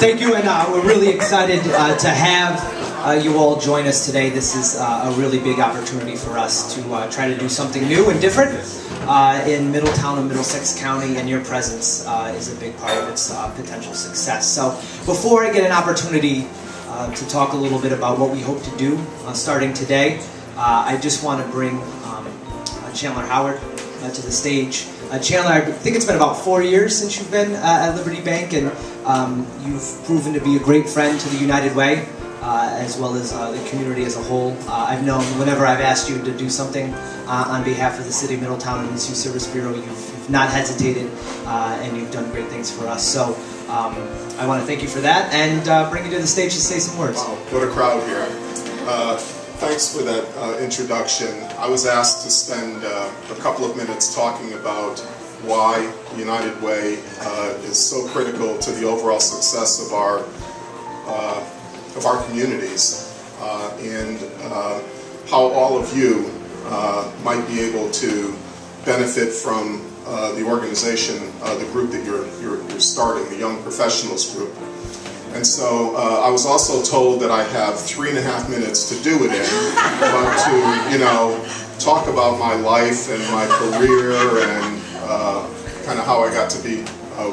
Thank you, and we're really excited to have you all join us today. This is a really big opportunity for us to try to do something new and different in Middletown and Middlesex County, and your presence is a big part of its potential success. So before I get an opportunity to talk a little bit about what we hope to do starting today, I just want to bring Chandler Howard to the stage. Chandler, I think it's been about 4 years since you've been at Liberty Bank, and you've proven to be a great friend to the United Way, as well as the community as a whole. I've known whenever I've asked you to do something on behalf of the City of Middletown and the Youth Service Bureau, you've not hesitated, and you've done great things for us. So I want to thank you for that, and bring you to the stage to say some words. Wow, what a crowd here. Thanks for that introduction. I was asked to spend a couple of minutes talking about why United Way is so critical to the overall success of our communities, and how all of you might be able to benefit from the organization, the group that you're starting, the Young Professionals Group. And so I was also told that I have 3.5 minutes to do it in, but to, talk about my life and my career and kind of how I got to be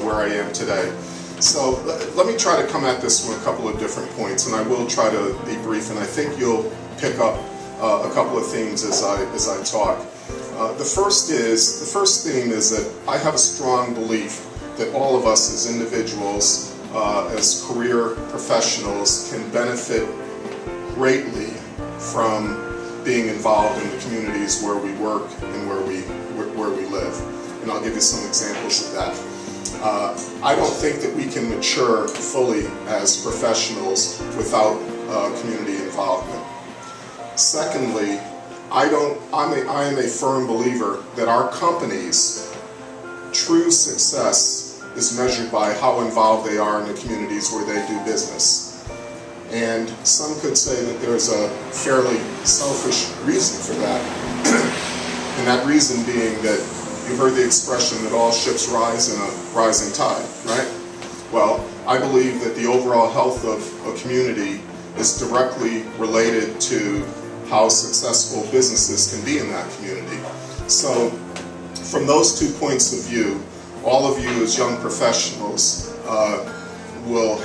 where I am today. So let me try to come at this from a couple of different points, and I will try to be brief, and I think you'll pick up a couple of themes as I talk. The first theme is that I have a strong belief that all of us as individuals, as career professionals, can benefit greatly from being involved in the communities where we work and where we live. And I'll give you some examples of that. I don't think that we can mature fully as professionals without community involvement. Secondly, I am a firm believer that our companies' true success is measured by how involved they are in the communities where they do business. And some could say that there's a fairly selfish reason for that. And that reason being that you've heard the expression that all ships rise in a rising tide, right? Well, I believe that the overall health of a community is directly related to how successful businesses can be in that community. So from those 2 points of view, all of you as young professionals will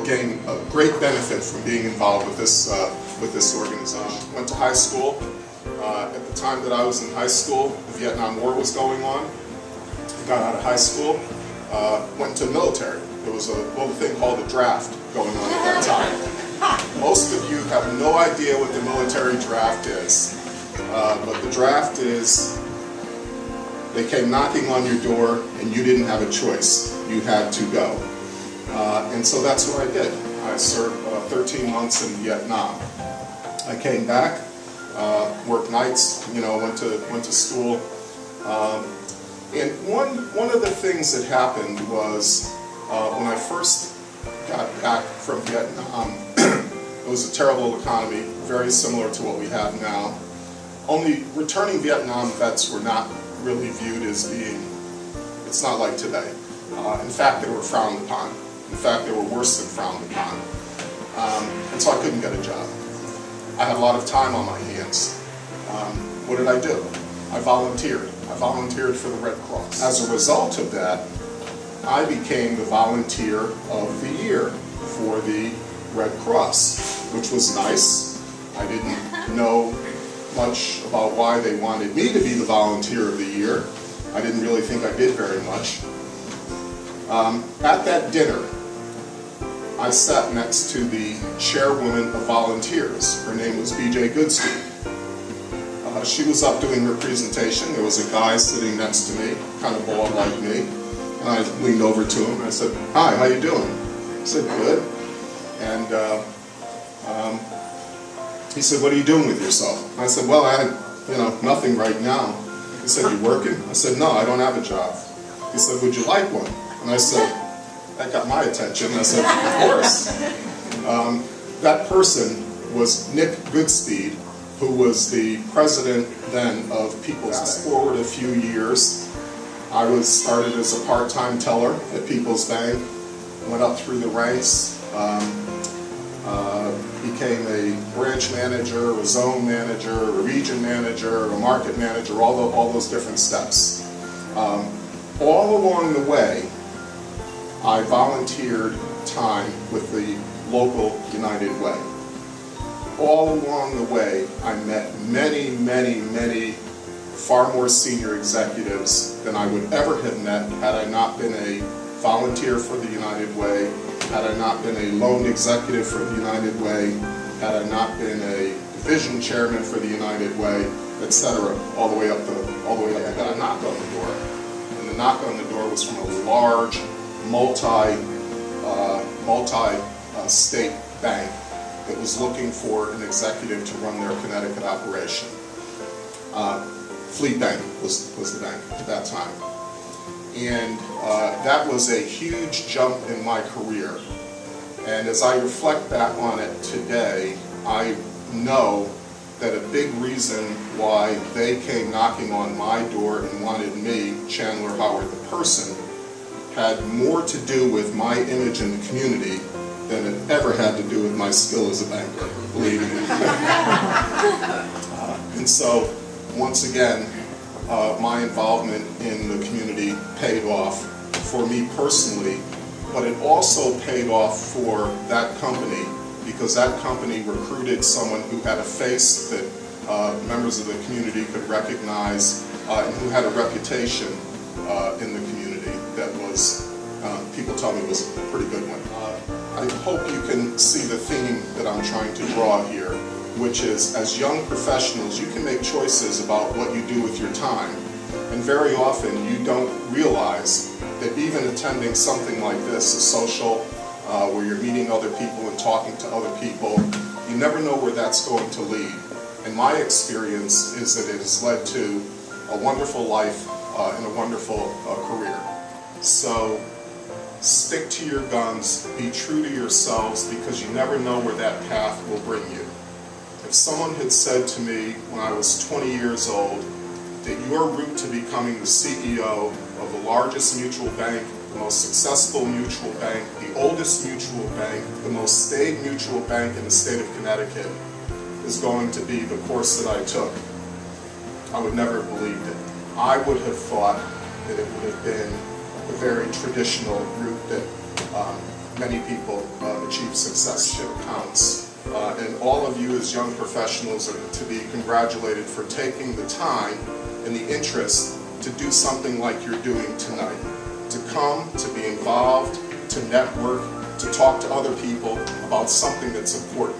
gain a great benefit from being involved with this organization. Went to high school. At the time that I was in high school, the Vietnam War was going on. Got out of high school, went to the military. There was a little thing called a draft going on at that time. Most of you have no idea what the military draft is, but the draft is, they came knocking on your door and you didn't have a choice. You had to go. And so that's what I did. I served 13 months in Vietnam. I came back, worked nights, went to school. And one of the things that happened was when I first got back from Vietnam, it was a terrible economy, very similar to what we have now. Only returning Vietnam vets were not really viewed as being, it's not like today. In fact, they were frowned upon. In fact, they were worse than frowned upon. And so I couldn't get a job. I had a lot of time on my hands. What did I do? I volunteered. I volunteered for the Red Cross. As a result of that, I became the volunteer of the year for the Red Cross, which was nice. I didn't know much about why they wanted me to be the volunteer of the year. I didn't really think I did very much. At that dinner, I sat next to the chairwoman of volunteers. Her name was B.J. Goodstein. She was up doing her presentation. There was a guy sitting next to me, kind of bald like me, and I leaned over to him and I said, "Hi, how you doing?" He said, "Good." And he said, "What are you doing with yourself?" I said, "Well, I had, nothing right now." He said, "You working?" I said, "No, I don't have a job." He said, "Would you like one?" And I said, that got my attention. I said, "Of course." That person was Nick Goodspeed, who was the president then of People's Bank. Fast forward a few years, I was started as a part-time teller at People's Bank. went up through the ranks, became a branch manager, a zone manager, a region manager, a market manager, all those different steps. All along the way, I volunteered time with the local United Way. All along the way, I met many, many, many far more senior executives than I would ever have met had I not been a volunteer for the United Way, had I not been a loan executive for the United Way, had I not been a division chairman for the United Way, etc., all the way up. I got a knock on the door, and the knock on the door was from a large, multi-state bank that was looking for an executive to run their Connecticut operation. Fleet Bank was the bank at that time. And that was a huge jump in my career. And as I reflect back on it today, I know that a big reason why they came knocking on my door and wanted me, Chandler Howard the person, had more to do with my image in the community than it ever had to do with my skill as a banker, believe me. And so, once again, my involvement in the community paid off for me personally, but it also paid off for that company, because that company recruited someone who had a face that members of the community could recognize, and who had a reputation in the community that was, people tell me, was a pretty good one. I hope you can see the theme that I'm trying to draw here, which is, as young professionals, you can make choices about what you do with your time, and very often you don't realize that even attending something like this, a social, where you're meeting other people and talking to other people, you never know where that's going to lead. And my experience is that it has led to a wonderful life and a wonderful career. So stick to your guns, be true to yourselves, because you never know where that path will bring you. If someone had said to me when I was 20 years old that your route to becoming the CEO of the largest mutual bank, the most successful mutual bank, the oldest mutual bank, the most staid mutual bank in the state of Connecticut is going to be the course that I took, I would never have believed it. I would have thought that it would have been the very traditional route that many people achieve success counts. And all of you as young professionals are to be congratulated for taking the time and the interest to do something like you're doing tonight. To come, to be involved, to network, to talk to other people about something that's important.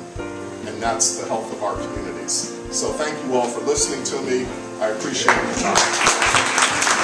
And that's the health of our communities. So thank you all for listening to me. I appreciate your time.